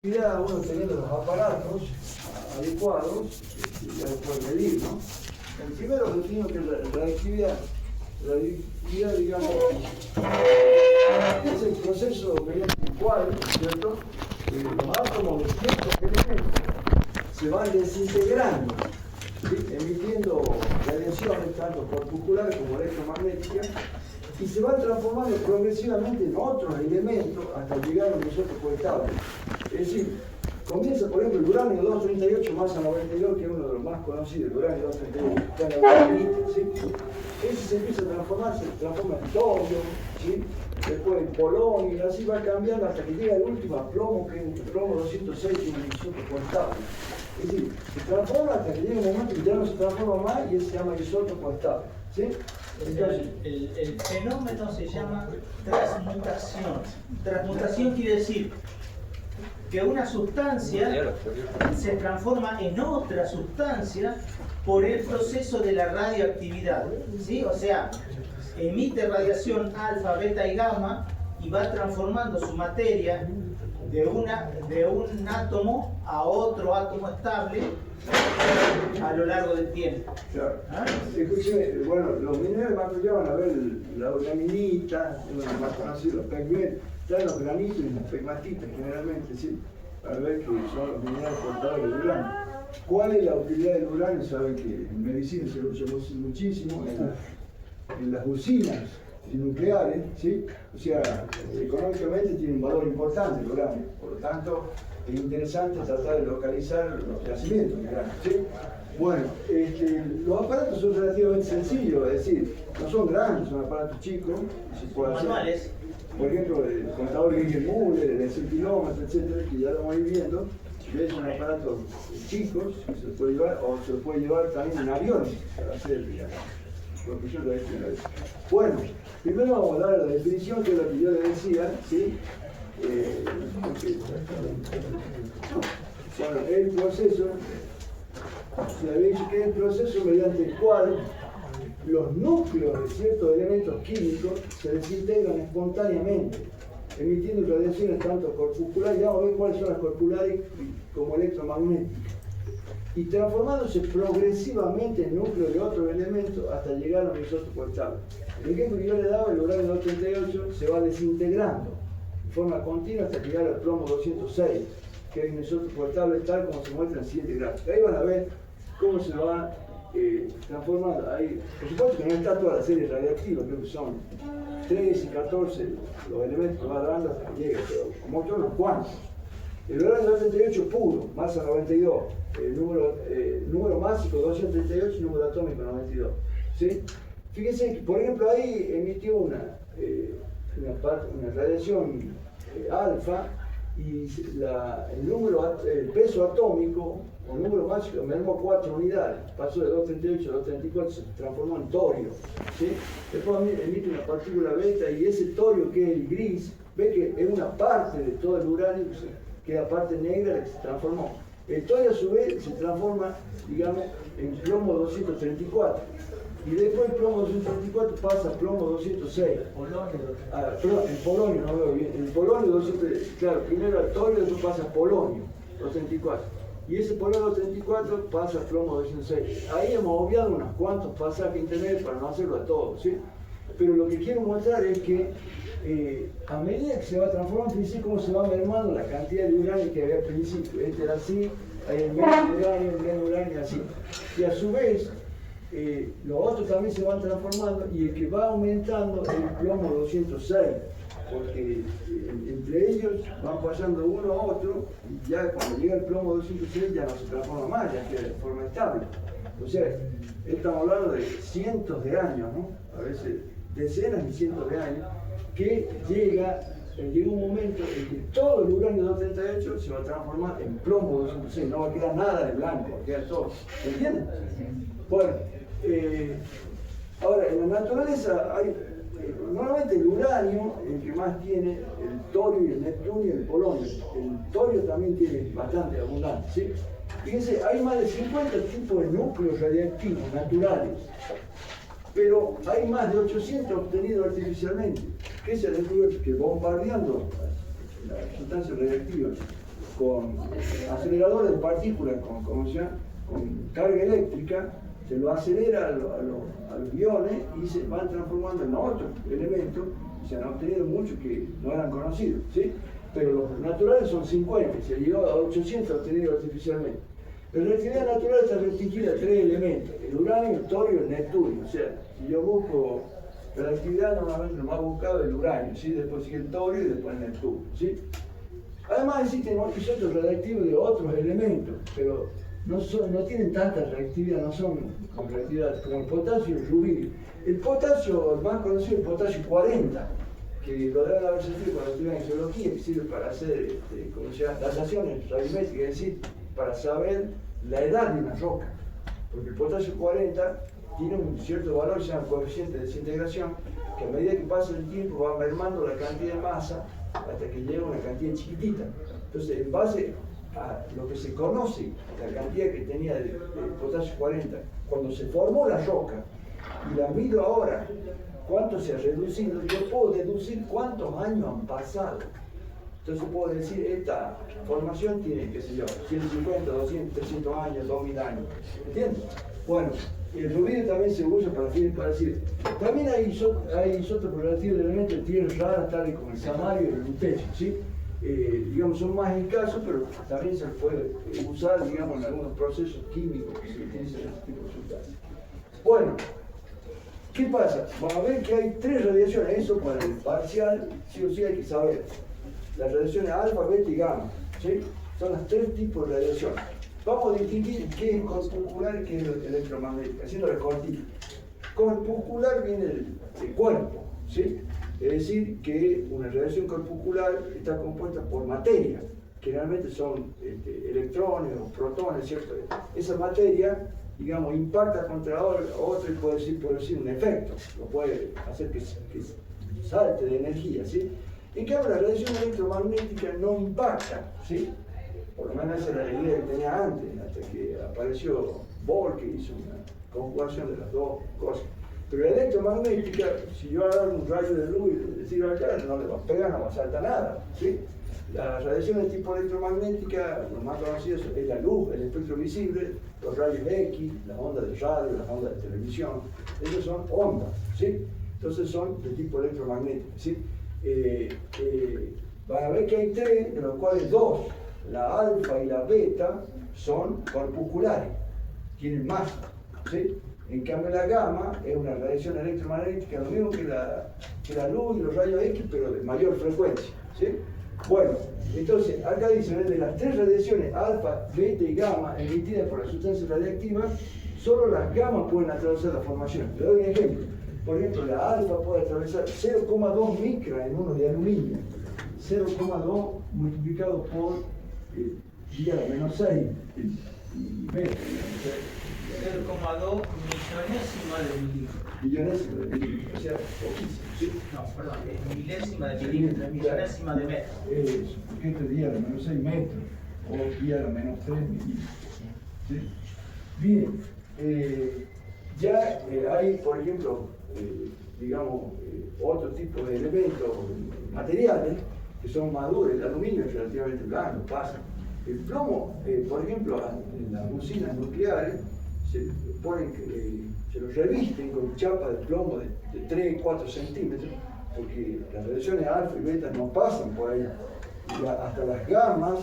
Ya uno teniendo los aparatos adecuados, ya lo puede medir, ¿no? El primer objetivo que es la radioactividad, digamos, es el proceso mediante el cual, ¿cierto? Los átomos de ciertos elementos se van desintegrando, ¿sí? Emitiendo radiaciones tanto corpusculares como electromagnéticas, y se van transformando progresivamente en otros elementos hasta llegar a un isótopo estable. Es decir, comienza, por ejemplo, el uranio 238 masa 92, que es uno de los más conocidos, el uranio 238, está en la granito, ¿sí? Ese se empieza a transformar, se transforma en torio, ¿sí? Después en polonio, y así va cambiando hasta que llega el último a plomo, que es el plomo 206, que es un isótopo estable. Es decir, se transforma hasta que llega un momento que ya no se transforma más y ese se llama isótopo estable, ¿sí? Entonces, el fenómeno se llama transmutación. Transmutación quiere decir que una sustancia se transforma en otra sustancia por el proceso de la radioactividad, ¿sí? O sea, emite radiación alfa, beta y gamma y va transformando su materia de un átomo a otro átomo estable a lo largo del tiempo. Claro. ¿Ah? Escuche, bueno, los minerales más allá van a ver la uraminita, los más conocidos, los pigmentos, traen los granitos y las pegmatitas generalmente, ¿sí? Para ver que son los minerales portadores del uranio. ¿Cuál es la utilidad del uranio? Saben que en medicina se usa muchísimo, en las usinas nucleares, ¿sí? O sea, económicamente tiene un valor importante el uranio, por lo tanto es interesante tratar de localizar los yacimientos de uranio, ¿sí? Bueno, los aparatos son relativamente sencillos, es decir, no son grandes, son aparatos chicos, se puede hacer. Manuales. Por ejemplo, el contador Geiger-Müller, el centilómetro, etcétera, que ya lo vamos a ir viendo, son aparatos chicos, se puede llevar, o se puede llevar también en aviones para hacer, digamos. Bueno, primero vamos a dar la definición, que es lo que yo le decía, ¿sí? Bueno, el proceso, se había dicho que es el proceso mediante el cual los núcleos de ciertos elementos químicos se desintegran espontáneamente, emitiendo radiaciones tanto corpusculares, ya vamos a ver cuáles son las corpusculares como electromagnéticas, y transformándose progresivamente en núcleos de otros elementos hasta llegar a un isótopo estable. El ejemplo que yo le daba, el uranio 238 se va desintegrando de forma continua hasta llegar al plomo 206, que es un isótopo estable tal como se muestra en el siguiente gráfico. Ahí van a ver cómo se va transformando. Ahí, por supuesto que no está toda la serie radiactiva, creo que son 13 y 14 los elementos que va dando hasta que llega, pero como todos unos cuantos. El uranio 238 puro, masa 92, número másico 238 y número atómico 92. ¿Sí? Fíjense que, por ejemplo, ahí emitió una radiación alfa y el peso atómico o número máximo mermó 4 unidades, pasó de 238 a 234, se transformó en torio. ¿Sí? Después emite una partícula beta y ese torio, que es el gris, ve que es una parte de todo el uranio, que es la parte negra que se transformó. El torio a su vez se transforma, digamos, en plomo 234. Y después el plomo 234 pasa a plomo 206. En polonio, no veo bien. En polonio 206, claro, primero al torio, después pasa a polonio 234. Y ese polonio 234 pasa a plomo 206. Ahí hemos obviado unos cuantos pasajes intermedios para no hacerlo a todos, ¿sí? Pero lo que quiero mostrar es que a medida que se va transformando, fíjense cómo se va mermando la cantidad de uranio que había al principio. Este era así, hay el menos uranio, así. Y a su vez, los otros también se van transformando y el que va aumentando es el plomo 206, porque entre ellos van pasando uno a otro y ya cuando llega el plomo 206 ya no se transforma más, ya queda de forma estable. O sea, estamos hablando de cientos de años, ¿no? A veces decenas y cientos de años, que llega un momento en que todo el uranio 238 se va a transformar en plomo 206, no va a quedar nada de blanco, va a quedar todo. ¿Me entienden? Bueno, ahora en la naturaleza hay normalmente el uranio, el que más tiene, el torio y el neptunio y el polonio. El torio también tiene bastante abundante, ¿sí? Fíjense, hay más de 50 tipos de núcleos radiactivos naturales, pero hay más de 800 obtenidos artificialmente, que se descubre que bombardeando las sustancias radiactivas con aceleradores de partículas, con carga eléctrica, se lo acelera a los iones y se van transformando en otros elementos. Se han obtenido muchos que no eran conocidos, ¿sí? Pero los naturales son 50, se llegó a 800 obtenidos artificialmente. Pero la actividad natural está restringida a 3 elementos: el uranio, el torio y el neptunio. O sea, si yo busco relatividad, normalmente lo más buscado es el uranio, ¿sí? Después sigue el torio y después el neptunio, ¿sí? Además existen isótopos reactivos de otros elementos, pero no tienen tanta reactividad, no son con reactividad como el potasio y el rubidio. El potasio, el más conocido, el potasio 40, que lo deben haber sentido cuando estudian en geología, que sirve para hacer, como se llama, dataciones radiométricas, es decir, para saber la edad de una roca. Porque el potasio 40 tiene un cierto valor, se llama coeficiente de desintegración, que a medida que pasa el tiempo va mermando la cantidad de masa hasta que llega a una cantidad chiquitita. Entonces, en base a lo que se conoce, la cantidad que tenía de potasio 40, cuando se formó la roca, y la mido ahora, cuánto se ha reducido, yo puedo deducir cuántos años han pasado. Entonces puedo decir, esta formación tiene, qué sé yo, 150, 200, 300 años, 2000 años. ¿Entiendes? Bueno, el rubidio también se usa para decir, también hay isótopos relativos de elementos de tierras raras, tales como el samario y el lutecio, ¿sí? Digamos, son más escasos, pero también se puede usar, digamos, en algunos procesos químicos que se utilizan este tipo de sustancias. Bueno, ¿qué pasa? Vamos a ver que hay 3 radiaciones, eso para el parcial, sí o sí hay que saber. Las radiaciones alfa, beta y gamma, ¿sí? Son los 3 tipos de radiaciones. Vamos a distinguir qué es corpuscular y qué es electromagnética, haciéndolo cortito. Corpuscular viene del cuerpo, ¿sí? Es decir, que una radiación corpuscular está compuesta por materia, que realmente son electrones o protones, ¿cierto? Esa materia, digamos, impacta contra otra y puede decir un efecto, lo puede hacer que salte de energía, ¿sí? En cambio, la radiación electromagnética no impacta, ¿sí? Por lo menos esa era la idea que tenía antes, hasta que apareció Bohr, que hizo una conjugación de las dos cosas. Pero la electromagnética, si yo agarro un rayo de luz y le tiro acá, no le va a pegar, no va a saltar nada, ¿sí? La radiación de tipo electromagnética, lo más conocido es la luz, el espectro visible, los rayos X, las ondas de radio, las ondas de televisión. Esas son ondas, ¿sí? Entonces son de tipo electromagnético, ¿sí? Van a ver que hay 3, de los cuales 2, la alfa y la beta, son corpusculares, tienen masa, ¿sí? En cambio la gamma es una radiación electromagnética, lo mismo que la luz y los rayos X, pero de mayor frecuencia, ¿sí? Bueno, entonces acá dicen, de las 3 radiaciones, alfa, beta y gamma, emitidas por las sustancias radiactivas, solo las gamas pueden atravesar la formación. Le doy un ejemplo. Por ejemplo, la alfa puede atravesar 0,2 micras en uno de aluminio. 0,2 multiplicado por 10 a la menos 6 metros. 0,2 millonésima de milímetro. Millonésima de milímetro, o sea, poquísimo, ¿sí? No, perdón, es milésima de milímetro, es millonésima de metro. Eso, porque esto es 10 a la menos 6 metros, o 10 a la menos 3 milímetros, ¿sí? Bien, ya hay, por ejemplo, digamos, otro tipo de elementos materiales que son maduros. El aluminio es relativamente blanco, pasa. El plomo, por ejemplo, en las usinas nucleares, se los revisten con chapa de plomo de 3, 4 centímetros, porque las radiaciones alfa y beta no pasan por ahí. Hasta las gamas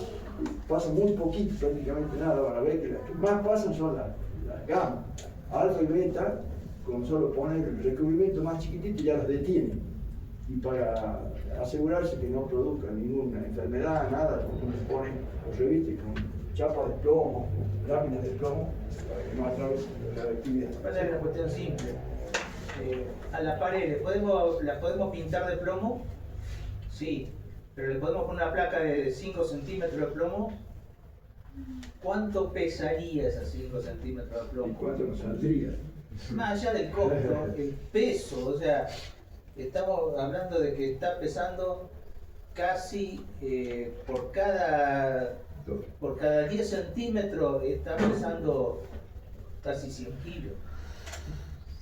pasan muy poquito, prácticamente nada. Van a ver que las que más pasan son las gamas. Alfa y beta, con solo poner el recubrimiento más chiquitito, ya las detienen. Y para asegurarse que no produzca ninguna enfermedad, nada, se ponen los revistes con chapas de plomo, láminas de plomo, para que no atravesen la actividad. Es una cuestión simple. A las paredes, ¿las podemos pintar de plomo? Sí, pero le podemos poner una placa de 5 centímetros de plomo. ¿Cuánto pesaría esas 5 centímetros de plomo? ¿Y cuánto nos saldría? Más allá del costo, el peso, o sea, estamos hablando de que está pesando casi por cada 10 centímetros, está pesando casi 100 kilos.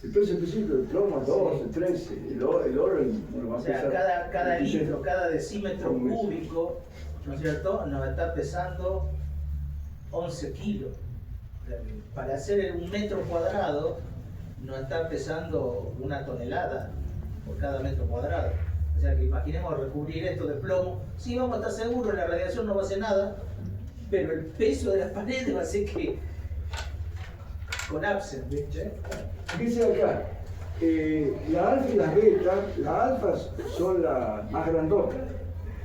El peso específico del plomo es 12, 13, el oro no va a o sea, pesar. cada litro, cada decímetro cúbico ¿no es cierto?, nos está pesando 11 kilos. Para hacer 1 metro cuadrado nos está pesando 1 tonelada por cada metro cuadrado. O sea que imaginemos recubrir esto de plomo. Sí, vamos a estar seguros, la radiación no va a hacer nada, pero el peso de las paredes va a hacer que colapsen, ¿viste? Dice acá, la alfa y las betas, las alfas son las más grandotas,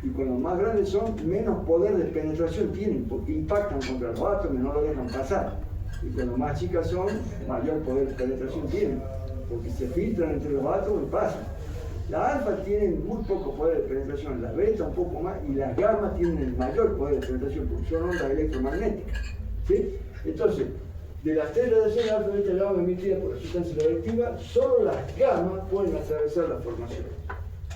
y cuando más grandes son, menos poder de penetración tienen, porque impactan contra los átomos y no lo dejan pasar. Y cuando más chicas son, mayor poder de penetración tienen, porque se filtran entre los átomos y pasan. Las alfas tienen muy poco poder de penetración, las betas un poco más, y las gamas tienen el mayor poder de penetración, porque son ondas electromagnéticas. ¿Sí? Entonces, de las 3 radiaciones alfa, beta y gamma emitidas por la sustancia radioactiva, solo las gamas pueden atravesar la formación.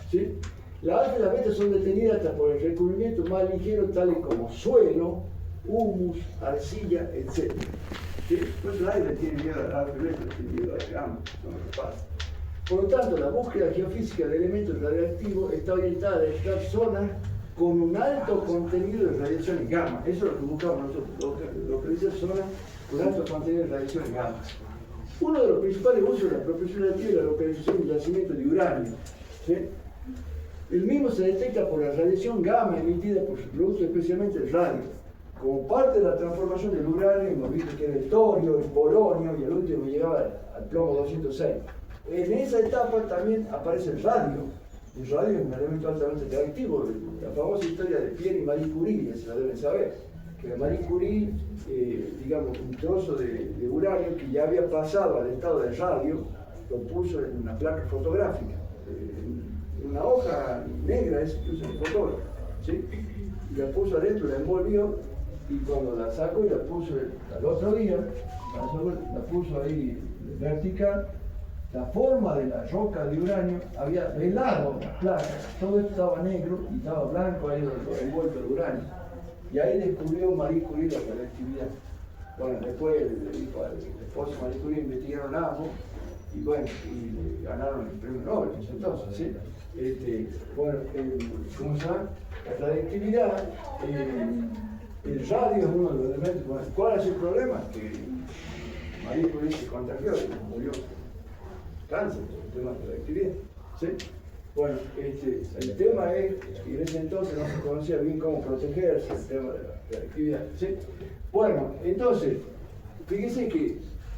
¿Sí? Las alfa y las beta son detenidas hasta por el recubrimiento más ligero, tales como suelo, humus, arcilla, etc. ¿Sí? Pues el aire tiene miedo a la alfa y beta, tiene miedo a la gamma, no lo que pasa. Por lo tanto, la búsqueda geofísica de elementos radioactivos está orientada a detectar zonas con un alto contenido de radiaciones gamma. Eso es lo que buscamos nosotros, localizar zonas con alto contenido de radiaciones gamma. Uno de los principales usos de la prospección relativa es la localización y yacimiento de uranio. ¿Sí? El mismo se detecta por la radiación gamma emitida por sus productos, especialmente el radio. Como parte de la transformación del uranio, hemos visto que era el torio, el polonio y el último llegaba al plomo 206. En esa etapa también aparece el radio. El radio es un elemento altamente reactivo. La famosa historia de Pierre y Marie Curie, ya se la deben saber. Que Marie Curie, digamos, un trozo de uranio que ya había pasado al estado de radio, lo puso en una placa fotográfica. Una hoja negra es que usa el fotógrafo. ¿Sí? Y la puso adentro, la envolvió, y cuando la sacó y la puso al otro día, la puso ahí vertical, la forma de la roca de uranio había velado la placa, todo estaba negro y estaba blanco ahí envuelto el uranio. Y ahí descubrió Marie Curie la radioactividad. Bueno, después le dijo al esposo de Marie Curie, investigaron ambos y bueno, y ganaron el premio Nobel entonces, ¿sí? Bueno, ¿cómo se llama? La radioactividad, el radio es uno de los elementos. ¿Cuál es el problema? Que Marie Curie se contagió y murió. Cáncer, el tema de la radioactividad. ¿Sí? Bueno, el tema es que en ese entonces no se conocía bien cómo protegerse el tema de la radioactividad. ¿Sí? Bueno, entonces, fíjense que,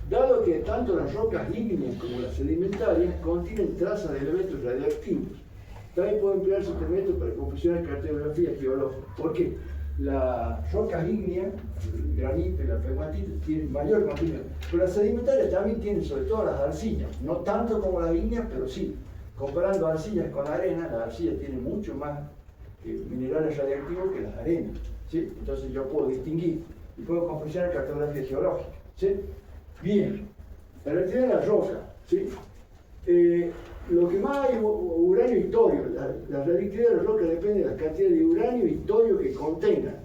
dado que tanto las rocas ígneas como las sedimentarias contienen trazas de elementos radioactivos, también puede emplearse este método para confeccionar cartografías geológicas. ¿Por qué? Las rocas ígneas, el granito y la pegmatita, tienen mayor contenido. Pero las sedimentarias también tienen, sobre todo las arcillas, no tanto como las ígneas, pero sí. Comparando arcillas con arena, la arcilla tiene mucho más minerales radiactivos que las arenas. ¿Sí? Entonces yo puedo distinguir y puedo confeccionar cartografías geológicas. ¿Sí? Bien, la radioactividad de la roca. ¿Sí? Lo que más hay uranio y torio. La radioactividad de la roca depende de la cantidad de uranio y torio que contengan.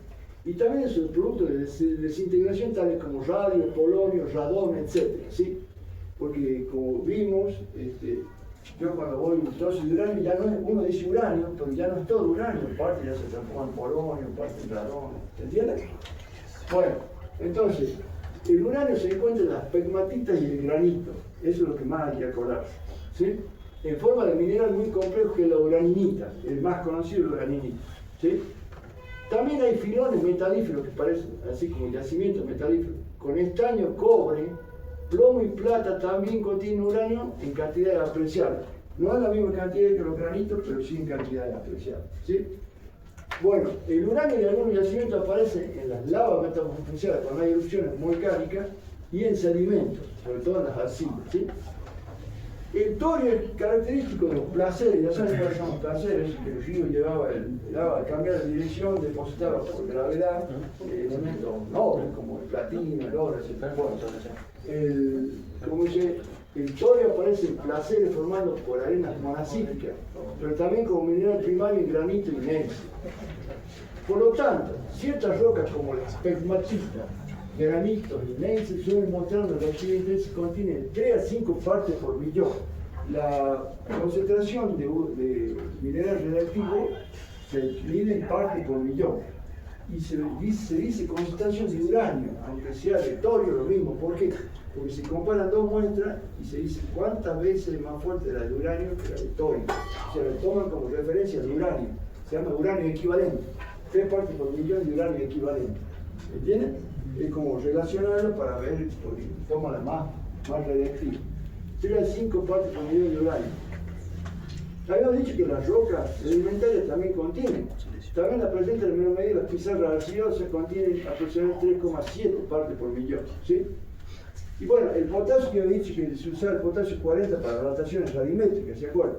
Y también de sus productos de desintegración, tales como radio, polonio, radón, etc. ¿Sí? Porque como vimos, yo cuando voy un trozo de uranio, ya no es, uno dice uranio, pero ya no es todo uranio, parte ya se transforma en polonio, parte en radón, ¿se entiende? Bueno, entonces, el uranio se encuentra en las pegmatitas y el granito, eso es lo que más hay que acordarse, ¿sí? En forma de mineral muy complejo que es la uraninita, el más conocido es la uraninita, ¿sí? También hay filones metalíferos que parecen así como yacimientos metalíferos, con estaño, cobre, plomo y plata también contienen uranio en cantidades apreciables. No es la misma cantidad que los granitos, pero sí en cantidades apreciables. ¿Sí? Bueno, el uranio de algunos yacimientos aparece en las lavas metamorfoseadas cuando hay erupciones volcánicas y en sedimentos, sobre todo en las arcillas. ¿Sí? El torio es característico de los placeres, ya saben cuáles son los placeres, que el río llevaba el agua a cambiar de dirección, depositaba por gravedad elementos nobles como el platino, el oro, etc. Como dice, el torio aparece en placeres formados por arenas monazíticas, pero también como mineral primario en granito y gneiss. Por lo tanto, ciertas rocas como las pegmatitas, granitos y gneiss suelen mostrar una reactividad intensa que contiene 3 a 5 partes por millón. La concentración de mineral radioactivo se mide en parte por millón. Y se dice concentración de uranio, aunque sea de torio lo mismo. ¿Por qué? Porque se comparan dos muestras y se dice cuántas veces más fuerte la de uranio que la de torio. O sea, lo toman como referencia de uranio. Se llama uranio equivalente. 3 partes por millón de uranio equivalente. ¿Entienden? Es como relacionarlo para ver, porque toma la más radiactiva. Serían 5 partes por millón de uranio. Habíamos dicho que las rocas sedimentarias también contienen. También la presente en menor medida, las pizarras arcillosas contienen aproximadamente 3,7 partes por millón. ¿Sí? Y bueno, el potasio que he dicho que se usa el potasio 40 para dataciones radiométricas, ¿se acuerdan?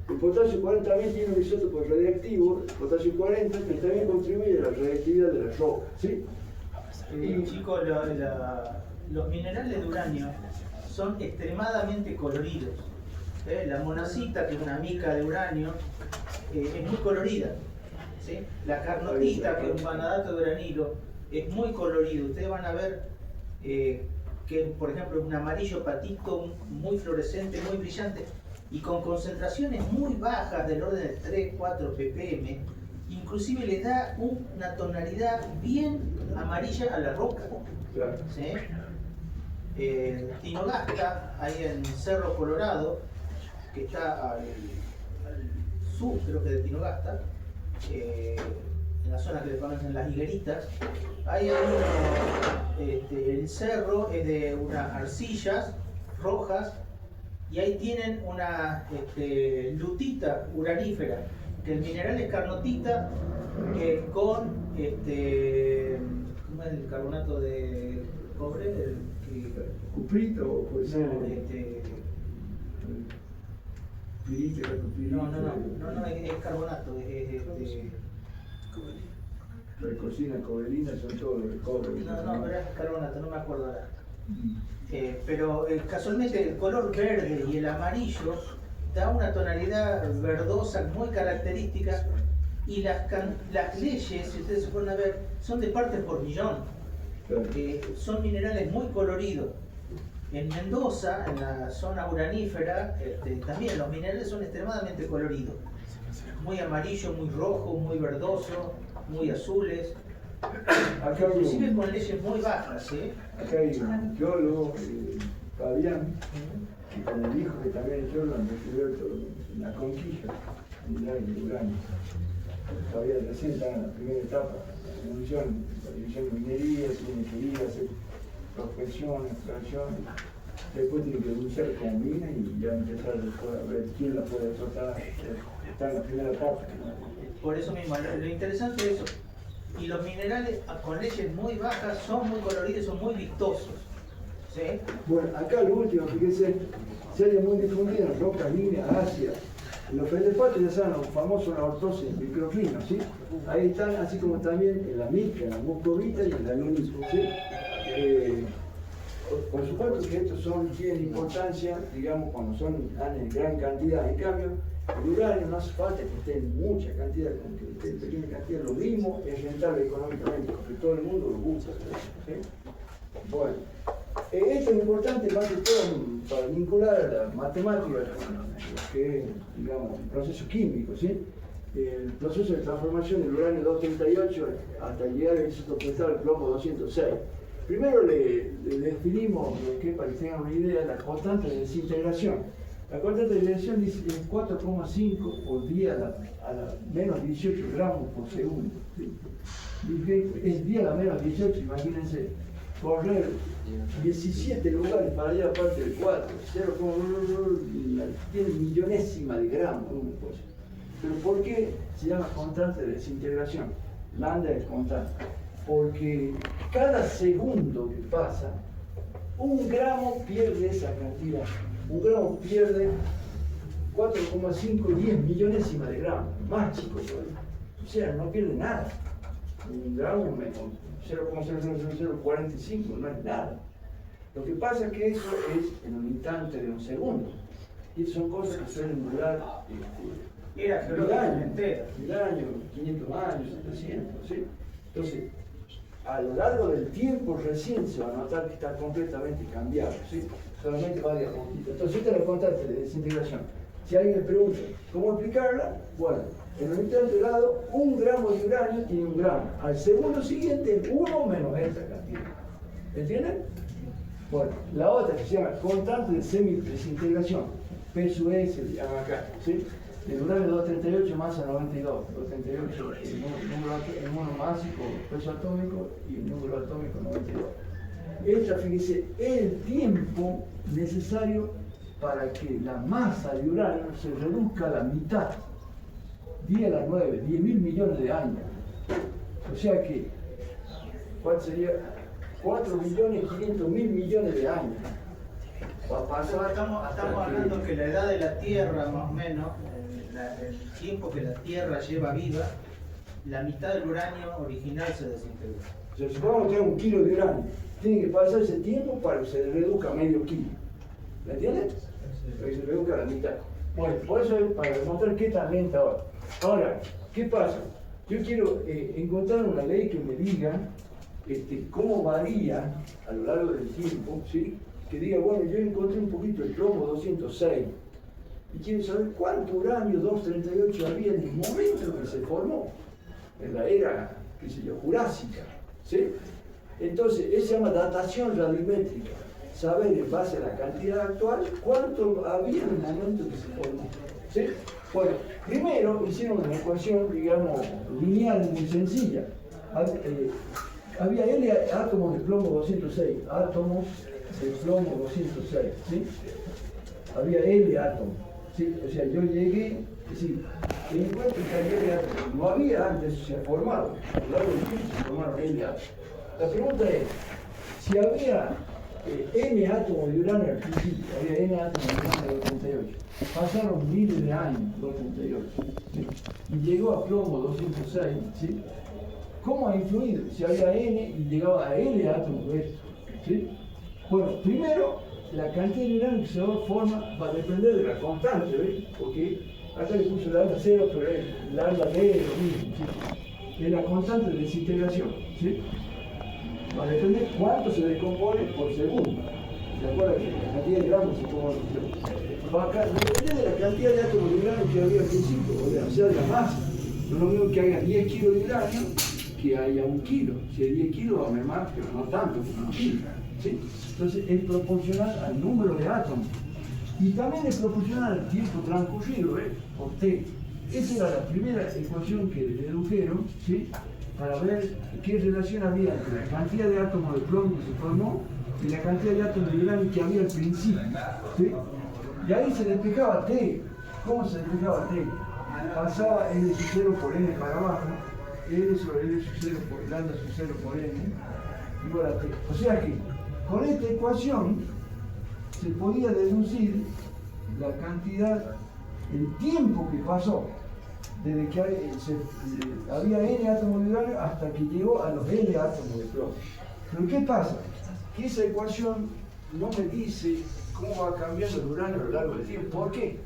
El potasio 40 también tiene un isótopo radiactivo, el potasio 40, que también contribuye a la radiactividad de las rocas. ¿Sí? Chicos, los minerales de uranio son extremadamente coloridos. La monacita, que es una mica de uranio, es muy colorida. ¿Sí? La carnotita, que es un vanadato de uranilo, es muy colorido. Ustedes van a ver que, por ejemplo, es un amarillo patito muy fluorescente, muy brillante, y con concentraciones muy bajas del orden de 3, 4 ppm, inclusive le da una tonalidad bien amarilla a la roca. ¿Sí? Tinogasta, ahí en Cerro Colorado, que está al sur, creo que de Tinogasta, en la zona que le conocen las higueritas, ahí hay el cerro es de unas arcillas rojas y ahí tienen una lutita uranífera, que el mineral es carnotita con ¿cómo es el carbonato de cobre? Cuprito, puede ser. No, es carbonato, Recocina, cobalina, son todos los de cobre. No, pero es carbonato, no me acuerdo ahora. Pero casualmente el color verde y el amarillo da una tonalidad verdosa muy característica, y las leyes, si ustedes se ponen a ver, son de partes por millón. Son minerales muy coloridos. En Mendoza, en la zona uranífera, también los minerales son extremadamente coloridos. Muy amarillo, muy rojo, muy verdoso, muy azules. Acá inclusive con leyes muy bajas. Acá hay un geólogo, Fabián, y con el hijo que también es geólogo, han descubierto una conquista mineral de uranio. Todavía recién está en la primera etapa, la división de minería, tiene que ir a hacer prospección, extracción, después tiene que denunciar como mina y ya empezar después a ver quién la puede explotar. Está en la primera etapa. Por eso mismo, lo interesante es eso. Y los minerales con leyes muy bajas son muy coloridos, son muy vistosos. ¿Sí? Bueno, acá lo último, fíjense, se halla muy difundido en rocas líneas ácidas. Los feldespatos ya saben, los famosos ortosis microclinos, ¿sí? Ahí están, así como también en la mica, en la muscovita y en la lunita, ¿sí? Por supuesto que estos tienen importancia, digamos, cuando son en gran cantidad. En cambio, el uranio no hace falta que esté en mucha cantidad, con que esté en pequeña cantidad, lo mismo es rentable económicamente, porque todo el mundo lo usa. ¿Sí? Bueno, esto es importante más que todo para vincular a la matemática con lo que es, digamos, el proceso químico, ¿sí? El proceso de transformación del uranio 238 hasta llegar al isótopo estable, el plomo 206. Primero le definimos lo que, para que tengan una idea, la constante de desintegración. La constante de desintegración dice 4,5 por día a la menos 18 gramos por segundo. ¿Sí? Es día a la menos 18, imagínense, correr 17 lugares para allá aparte del 4, 0, tiene millonésima de gramos, una cosa. Pero ¿por qué se llama constante de desintegración? Lambda es constante. Porque cada segundo que pasa, un gramo pierde esa cantidad. Un gramo pierde 4,5, 10 millonésima de gramos, más chico todavía. O sea, no pierde nada. Un gramo menos 0,00045 no es nada. Lo que pasa es que eso es en un instante de un segundo. Y son cosas que suelen durar mil años, 500 años, 700, ¿sí? Entonces, a lo largo del tiempo recién se va a notar que está completamente cambiado, ¿sí? Solamente va de a poquito. Entonces, esta es la constante de desintegración. Si alguien me pregunta cómo explicarla, bueno, En un instante helado, 1 gramo de uranio tiene 1 gramo. Al segundo siguiente, 1 menos esta cantidad. ¿Entienden? Bueno, la otra que se llama constante de semi-desintegración, P sub E se llama acá, ¿sí? El uranio 238, masa 92, 238 el número másico, peso atómico, y el número atómico 92. Esta, fíjese, es el tiempo necesario para que la masa de uranio se reduzca a la mitad. 10 a la 9, 10.000 millones de años. O sea que, ¿cuál sería? 4.500.000 millones de años. Estamos hablando que la edad de la Tierra, más o menos, el tiempo que la Tierra lleva viva, la mitad del uranio original se desintegró. O sea, supongamos que hay 1 kilo de uranio. Tiene que pasar ese tiempo para que se reduzca a medio kilo. ¿Me entiendes? Para que se reduzca a la mitad. Bueno, por eso es para demostrar qué tan lenta ahora. Ahora, ¿qué pasa? Yo quiero encontrar una ley que me diga cómo varía a lo largo del tiempo, ¿sí? Que diga, bueno, yo encontré un poquito el plomo 206 y quiero saber cuánto uranio 238 había en el momento que se formó, en la era, qué sé yo, jurásica, ¿sí? Entonces, eso se llama datación radiométrica, saber en base a la cantidad actual cuánto había en el momento que se formó, ¿sí? Bueno, primero hicieron una ecuación, digamos, lineal muy sencilla. Había L átomos de plomo 206, átomos de plomo 206, ¿sí? Había L átomos, ¿sí? O sea, yo llegué, es decir, encuentro que hay L átomos, no había antes, se ha formado, a lo largo del tiempo se formaron L átomos. La pregunta es, si había N átomos de uranio al principio, había N átomos de uranio 238, pasaron miles de años, 238, ¿sí? Y llegó a plomo 206, ¿sí? ¿Cómo ha influido? Si había N y llegaba a L átomos de esto, ¿sí? Bueno, primero, la cantidad de uranio que se forma va a depender de la constante, ¿ves? Porque acá le puse lambda 0, pero el lambda D es lo mismo, ¿sí? Es la constante de desintegración, ¿sí? Va a depender cuánto se descompone por segundo. ¿Se acuerdan que la cantidad de gramos se toma por segundo? Va a depender de la cantidad de átomos de uranio que había al principio, o sea, de la masa. No es lo mismo que haya 10 kilos de uranio que haya 1 kilo. Si hay 10 kilos va a mermar, pero no tanto como 1 kilo, ¿sí? Entonces es proporcional al número de átomos. Y también es proporcional al tiempo transcurrido, por T. Esa era la primera ecuación que dedujeron, ¿sí? Para ver qué relación había entre la cantidad de átomos de plomo que se formó y la cantidad de átomos de uranio que había al principio, ¿sí? Y ahí se despejaba T. ¿Cómo se despejaba T? Pasaba N sub 0 por N para abajo, L sobre L sub 0 por lambda sub 0 por N, igual a T. O sea que, con esta ecuación, se podía deducir la cantidad, el tiempo que pasó, desde que había N átomos de uranio hasta que llegó a los L átomos de plomo. Pero ¿qué pasa? Que esa ecuación no me dice cómo va cambiando el uranio a lo largo del tiempo. ¿Por qué?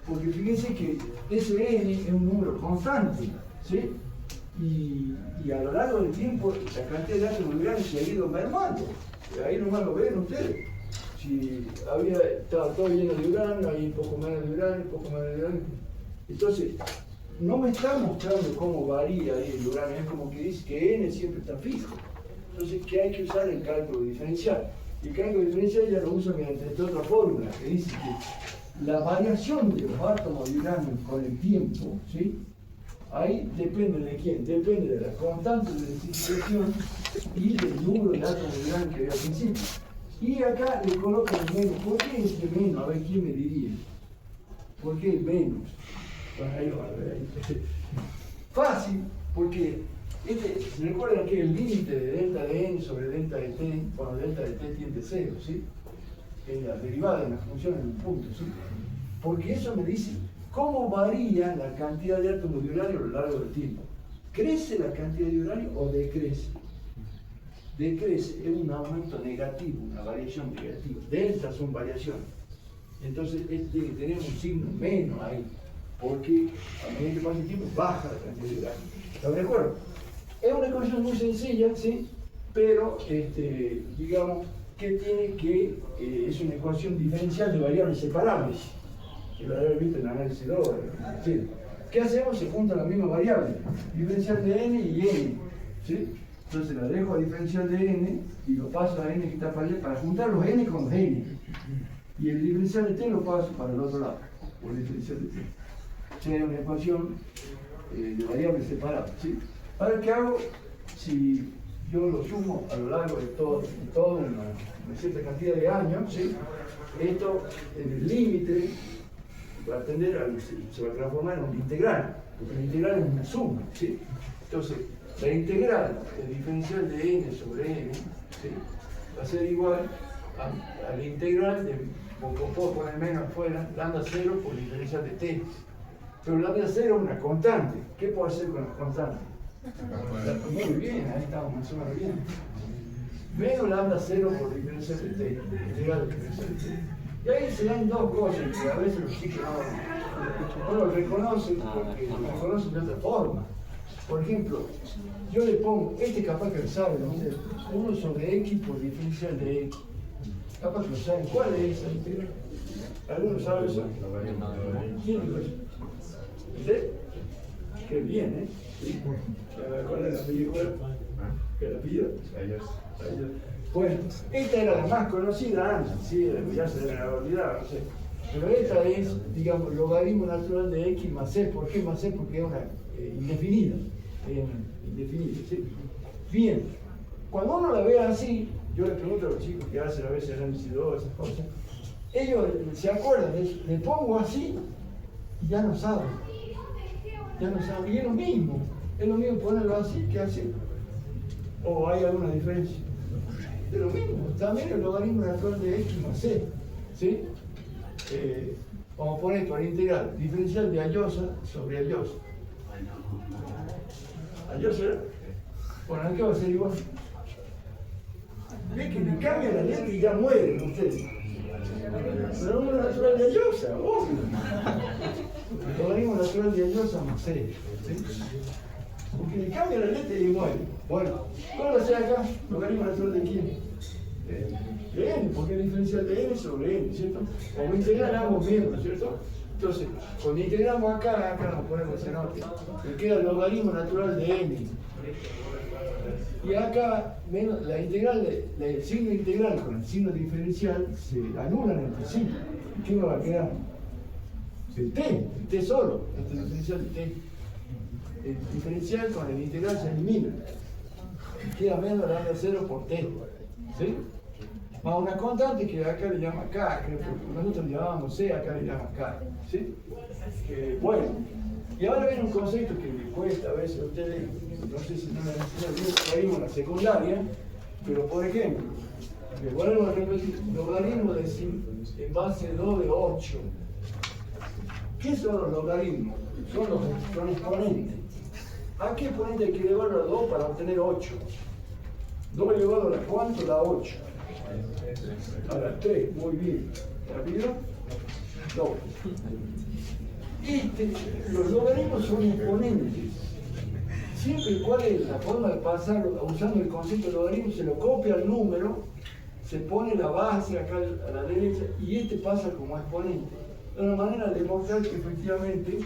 Porque fíjense que ese N es un número constante, ¿sí? Y a lo largo del tiempo la cantidad de átomos de uranio se ha ido mermando. Ahí nomás lo ven ustedes. Si estaba todo lleno de uranio, hay un poco menos de uranio, un poco menos de uranio. Entonces, no me está mostrando cómo varía ahí el uranio, es como que dice que N siempre está fijo. Entonces, ¿qué hay que usar? El cálculo diferencial. Y el cálculo diferencial ya lo usa mediante esta otra fórmula, que dice que la variación de los átomos de uranio con el tiempo, ¿sí? Ahí depende de quién, depende de la constante de desintegración y del número de átomos de uranio que había al principio. Y acá le coloco el menos. ¿Por qué este menos? A ver, ¿quién me diría? ¿Por qué el menos? Bueno, ahí va, ahí. Fácil, porque ¿se recuerdan que el límite de delta de n sobre delta de t, cuando delta de t tiende a 0, ¿sí? En la derivada de la función en un punto, ¿sí? Porque eso me dice cómo varía la cantidad de átomos de uranio a lo largo del tiempo. ¿Crece la cantidad de uranio o decrece? Decrece, es un aumento negativo, una variación negativa. Delta son variaciones. Entonces, tiene que tener un signo menos ahí, porque a medida que pasa el tiempo baja la cantidad de uranio. ¿Están de acuerdo? Es una ecuación muy sencilla, ¿sí? Pero, digamos, que tiene que, es una ecuación diferencial de variables separables, que lo habrán visto en el análisis 2, ¿sí? ¿Qué hacemos? Se juntan las mismas variables, diferencial de n y n, ¿sí? Entonces la dejo a diferencial de n y lo paso a n que está para allá para juntar los n con los n. Y el diferencial de t lo paso para el otro lado, por el diferencial de t. Sería una ecuación de variables separadas, ¿sí? Ahora, ¿qué hago? Si yo lo sumo a lo largo de todo una cierta cantidad de años, ¿sí? Esto, en el límite, va a tender se va a transformar en un integral, porque el integral es una suma, ¿sí? Entonces, la integral del diferencial de n sobre n, ¿sí? Va a ser igual a la integral de, puedo poner menos afuera, lambda 0 por diferencial de t. Pero lambda 0 es una constante. ¿Qué puedo hacer con la constante? Muy bien, ahí estamos más o menos bien. Menos lambda 0 por diferencial de t, integral de diferencial de t. Y ahí se dan dos cosas que a veces los chicos no lo reconocen porque lo reconocen de otra forma. Por ejemplo, yo le pongo, capaz que lo saben, ¿no? 1 sobre x por diferencial de x. Capaz que lo saben. ¿Cuál es esa integral? ¿Alguno sabe eso? ¿Quién lo es? ¿Usted? Qué bien, ¿eh? Sí. ¿Cuál es la película? ¿Qué la pidió? Bueno, esta era la más conocida antes, sí, ya se deben haber olvidado, no sé. Pero esta es, digamos, logaritmo natural de x más c. ¿Por qué más c? Porque es una indefinida. Indefinida, ¿sí? Bien, cuando uno la ve así, yo le pregunto a los chicos que hacen a veces análisis 2, esas cosas, ellos se acuerdan de eso, le pongo así y ya no saben. Ya no saben, y es lo mismo ponerlo así que así. ¿O hay alguna diferencia? Es lo mismo, también el logaritmo natural de x más c, ¿sí? Vamos a poner para integral, diferencial de Allosa sobre Allosa. ¿Allosa? Bueno, aquí va a ser igual. Ve que le cambia la letra y ya mueren ustedes. El logaritmo natural de Allosa, obvio. El logaritmo natural de Allosa más c, ¿sí? Porque le cambia la letra y muere. Bueno, ¿cómo lo hace acá? ¿Logaritmo natural de quién? De n, porque es diferencial de n sobre n, ¿cierto? Como integramos miembros, ¿cierto? Entonces, cuando integramos acá nos ponemos en orden. Me queda el logaritmo natural de n. Y acá, menos la integral, el signo integral con el signo diferencial se anulan entre sí. ¿Qué me va a quedar? El t solo, este diferencial de t. El diferencial con el integral se elimina. Queda menos lambda 0 por t. ¿Sí? Más una constante que acá le llama k, que nosotros le llamamos c, acá le llama k. ¿Sí? Bueno, y ahora viene un concepto que me cuesta a veces a ustedes, no sé si no lo vimos en la secundaria, pero por ejemplo, les vuelvo a repetir, logaritmo de en base 2 de 8. ¿Qué son los logaritmos? Son exponentes. ¿A qué exponente hay que elevarlo a 2 para obtener 8? 2 elevado a la cuánto da 8. A la 3, muy bien. ¿Rápido? 2. Los logaritmos son exponentes. Siempre, ¿cuál es la forma de pasarlo? Usando el concepto de logaritmo, se lo copia al número, se pone la base acá a la derecha y pasa como exponente. Es una manera de demostrar que efectivamente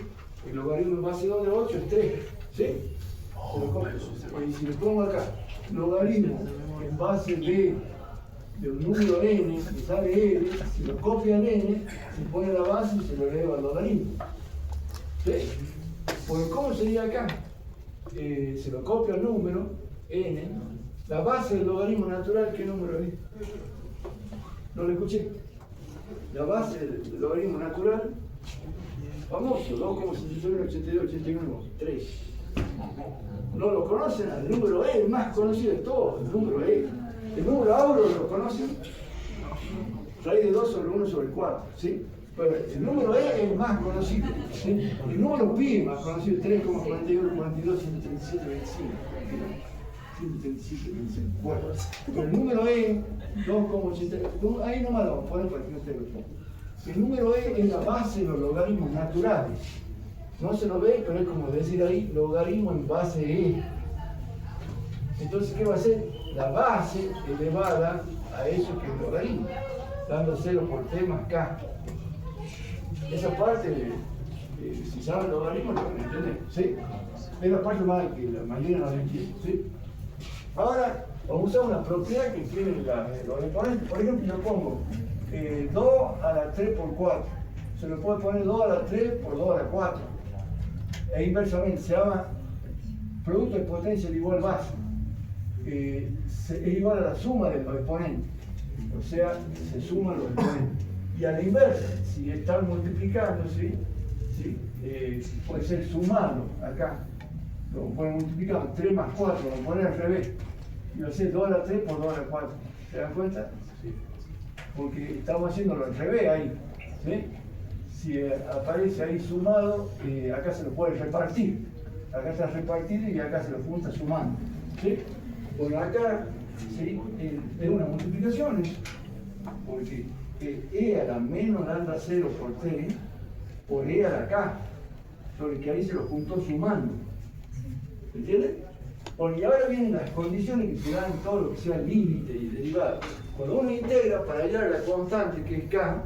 el logaritmo en base 2 de 8 es 3. ¿Sí? Y si le pongo acá, logaritmo en base de un número n, que sale n, si lo copia en n, se pone la base y se lo eleva al logaritmo. ¿Sí? Pues, ¿cómo sería acá? Se lo copia el número n, la base del logaritmo natural, ¿qué número es? No lo escuché. La base del logaritmo natural, famoso, 2,62, 3. ¿No lo conocen? El número E, el más conocido de todos, el número E. ¿El número Auro lo conocen? Raíz de 2 sobre 1 sobre 4, ¿sí? Pero el número E es el más conocido, ¿sí? El número pi más conocido, 3,41, 42, 137, 25. 137, 25. Bueno, pero el número E, 2,80, ahí nomás lo vamos a poner para que no te lo ponga. El número E es la base de los logaritmos naturales. No se lo ve, pero es como decir ahí, logaritmo en base E. Entonces, ¿qué va a ser? La base elevada a eso que es el logaritmo, dando 0 por t más k. Esa parte Si saben logaritmos, lo van a entender, ¿sí? Es la parte más que la mayoría no lo entiende, ¿sí? Ahora, vamos a usar una propiedad que tienen los exponentes. Por ejemplo, yo pongo 2 a la 3 por 4. Se lo puede poner 2 a la 3 por 2 a la 4. E inversamente, se llama producto de potencia de igual base. Es igual a la suma de los exponentes. O sea, se suman los exponentes. Y a la inversa, si están multiplicando, ¿sí? Puede ser sumarlo acá. Lo pueden multiplicar 3 más 4, lo ponen al revés. Y va a ser 2 a la 3 por 2 a la 4. ¿Se dan cuenta? Sí. Porque estamos haciéndolo al revés ahí. ¿Sí? Si aparece ahí sumado, acá se lo puede repartir. Acá está repartido y acá se lo junta sumando. ¿Sí? Bueno, acá ¿sí? Es una multiplicación, porque e a la menos lambda 0 por 3 por e a la k, sobre que ahí se lo juntó sumando. ¿Entiendes? Bueno, y ahora vienen las condiciones que se dan en todo lo que sea límite y derivado. Cuando uno integra para hallar la constante que es k,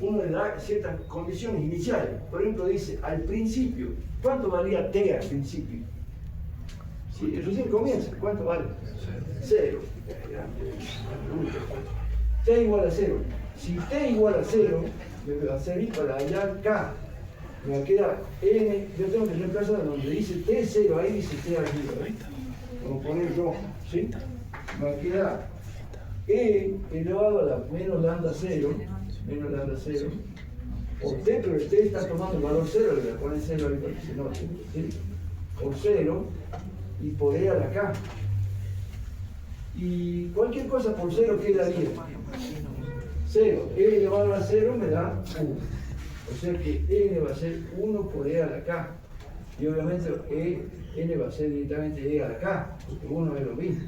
uno le da ciertas condiciones iniciales. Por ejemplo, dice al principio, ¿cuánto valía t al principio? Si recién comienza, ¿cuánto vale? 0. T igual a 0. Si t igual a 0, me va a servir para hallar k. Me va a quedar n, yo tengo que reemplazar donde dice t0, ahí dice t arriba. Vamos a poner rojo, ¿sí? Me va a quedar e elevado a la menos lambda 0, o t, pero el t está tomando el valor 0, le voy a poner 0 ahí para que se note, ¿sí? O 0, y por e a la k. Y cualquier cosa por 0 queda 10. 0, e elevado a 0 me da 1. O sea que n va a ser 1 por e a la k. Y obviamente n va a ser directamente e a la k, porque 1 es lo mismo.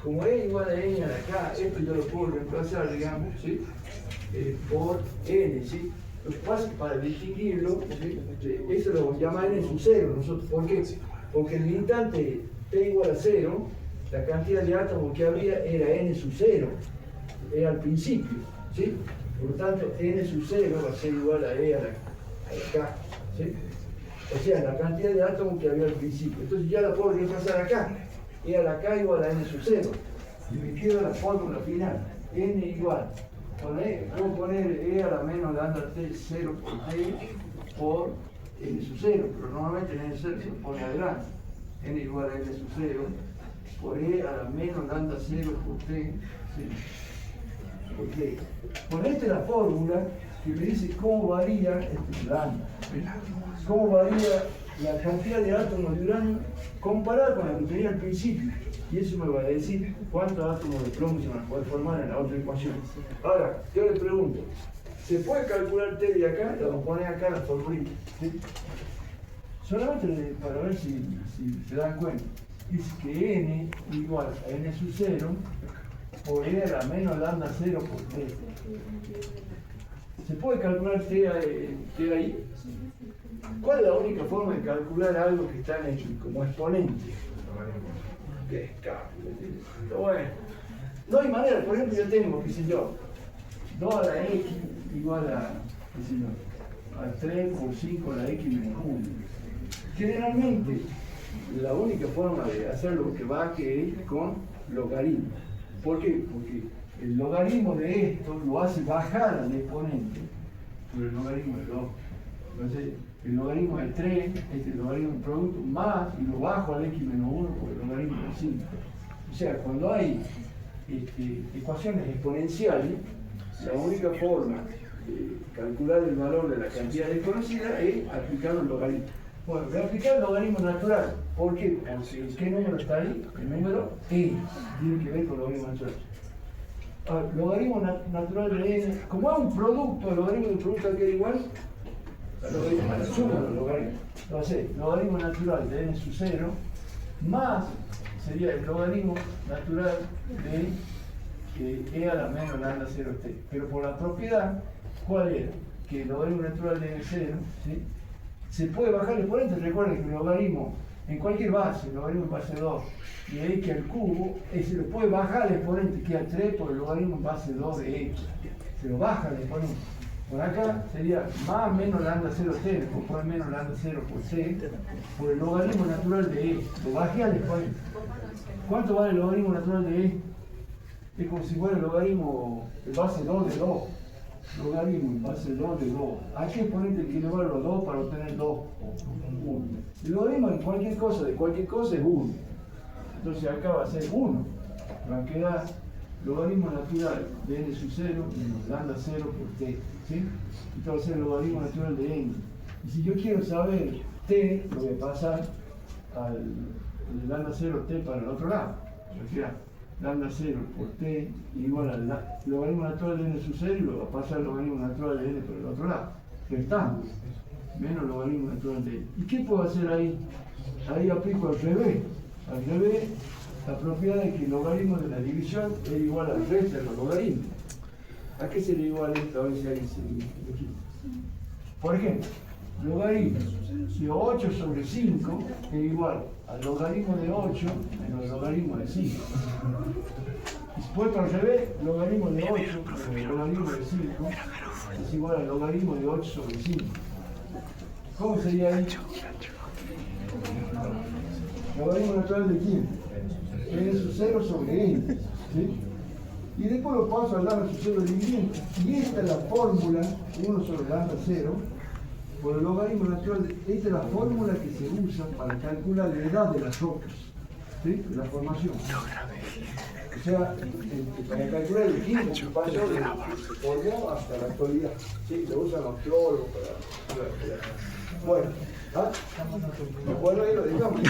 Como e igual a n a la k, esto yo lo puedo reemplazar, digamos, ¿sí? Por n, ¿sí? Lo que pasa es que para distinguirlo, ¿sí? Eso lo llama n sub 0. Nosotros, ¿por qué? Porque en el instante t igual a 0, la cantidad de átomos que había era n sub 0, era al principio, ¿sí? Por lo tanto, n sub 0 va a ser igual a e a la k, ¿sí? O sea, la cantidad de átomos que había al principio. Entonces ya la puedo repasar acá. E a la k igual a n sub 0. Y me queda la fórmula final. N igual. Puedo poner e a la menos lambda t 0 por t por n sub 0. Pero normalmente n sub 0 se pone adelante. N igual a n sub 0 por e a la menos lambda 0 por t. ¿Sí? Okay. Ponete la fórmula que me dice cómo varía lambda, cómo varía la cantidad de átomos de uranio comparada con la que tenía al principio. Y eso me va a decir cuántos átomos de plomo se van a poder formar en la otra ecuación. Ahora, yo le pregunto, ¿se puede calcular T de acá? Le vamos a poner acá la formulita, ¿sí? Solamente para ver si se dan cuenta. Dice que n igual a n sub 0 por e a la menos lambda 0 por t. ¿Se puede calcular t ahí? ¿Cuál es la única forma de calcular algo que está como exponente? ¿Qué cálculo? Bueno, no hay manera. Por ejemplo, yo tengo, qué sé yo, 2 a la x igual a, qué sé yo, a 3 por 5 a la x menos 1. Generalmente, la única forma de hacerlo que va que es con logaritmo. ¿Por qué? Porque el logaritmo de esto lo hace bajar al exponente por el logaritmo de 2. Entonces, el logaritmo de 3, el logaritmo del producto, más, y lo bajo al x menos 1 por el logaritmo de 5. O sea, cuando hay ecuaciones exponenciales, la única forma de calcular el valor de la cantidad desconocida es aplicar el logaritmo. Bueno, voy a aplicar el logaritmo natural. ¿Por qué? Porque ¿qué número está ahí? El número e. Tiene que ver con el logaritmo natural. Ahora, logaritmo natural de n. Como es un producto, el logaritmo del producto queda igual a la suma de los logaritmos. Entonces, logaritmo natural de n sub 0 más sería el logaritmo natural de e a la menos lambda 0t. Pero por la propiedad, ¿cuál era? Que el logaritmo natural de n0, ¿sí? Se puede bajar el exponente. Recuerden que el logaritmo en cualquier base, el logaritmo en base 2 y x al cubo, se lo puede bajar el exponente, queda 3 por el logaritmo en base 2 de x. Se lo baja el exponente. Por acá sería más menos lambda 0 t, después poner menos lambda 0 por t, por el logaritmo natural de e. Lo bajé al espacio. ¿Cuánto vale el logaritmo natural de e? Es como si fuera el logaritmo de base 2 de 2. Logaritmo en base 2 de 2. Hay que ponerte el que elevado a los 2 para obtener 2. 1. El logaritmo de cualquier cosa es 1. Entonces acá va a ser 1. Va a quedar logaritmo natural de n sub 0 menos lambda 0 por t. ¿Sí? Esto va a ser el logaritmo natural de n. Y si yo quiero saber t, lo voy a pasar al lambda 0 t para el otro lado. O sea, lambda 0 por t igual al logaritmo natural de n sub 0 y lo va a pasar al logaritmo natural de n por el otro lado. Restando. Menos logaritmo natural de n. ¿Y qué puedo hacer ahí? Ahí aplico al revés. Al revés, la propiedad es que el logaritmo de la división es igual al resto de los logaritmos. ¿A qué sería igual esto? A ver si alguien se me equivoca. Por ejemplo, logaritmo de 8 sobre 5 es igual al logaritmo de 8 menos el logaritmo de 5. Y puesto al revés, logaritmo de 8 menos el logaritmo de 5 es igual al logaritmo de 8 sobre 5. ¿Cómo sería ahí? Logaritmo natural de quién? N sub 0 sobre n. ¿Sí? Y después lo paso al lambda sub 0 dividiendo. Y esta es la fórmula 1 sobre lambda 0 por el logaritmo natural. Esta es la fórmula que se usa para calcular la edad de las rocas, ¿sí? De la formación. O sea, para calcular el tiempo que pasó desde que se formó hasta la actualidad. ¿Sí? Lo usan los geólogos para... Bueno, ¿ah? Bueno, ahí lo dejamos.